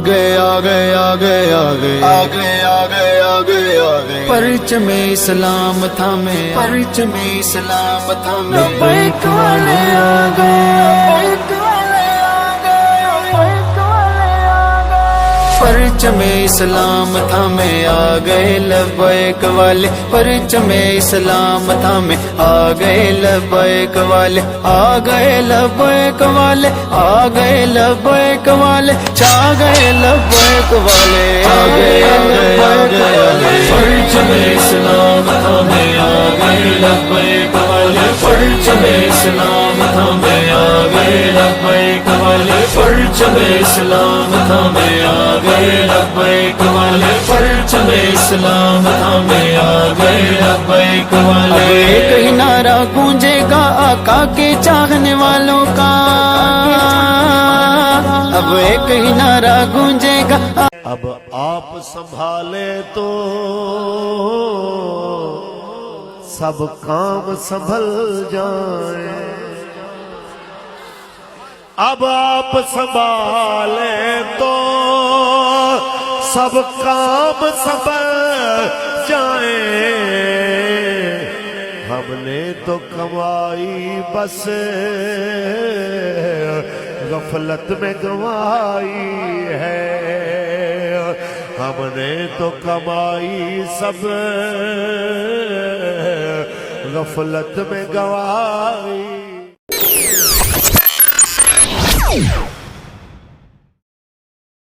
آگے آگے آگے آگے آگے آگے آگے آگے پرچم اسلام تھامے پرچم اسلام تھامے لبیک والے آگے پرچم اسلام تھامے آگئے لبیک والے پرچم اسلام تھامے آگئے لبیک والے آگئے لبیک والے آگئے لبیک والے چھا گئے لبیک والے آگئے لبیک والے پرچم اسلام تھامے آگئے لبیک والے پرچم اسلام تھامے آگئے لبیک والے پرچم اسلام تھامے آگئے لبیک والے پرچم اسلام تھامے آگئے لبیک والے اب ایک ہی نعرہ گونجے گا آقا کے چاہنے والوں کا اب ایک ہی نعرہ گونجے گا اب آپ سنبھالے تو سب کام سنبھل جائیں اب آپ سنبھالے تو سب کام سنبھل جائیں ہم نے تو کمائی بس غفلت میں گنوائی ہے ہم نے تو کمائی سب غفلت میں گنوائی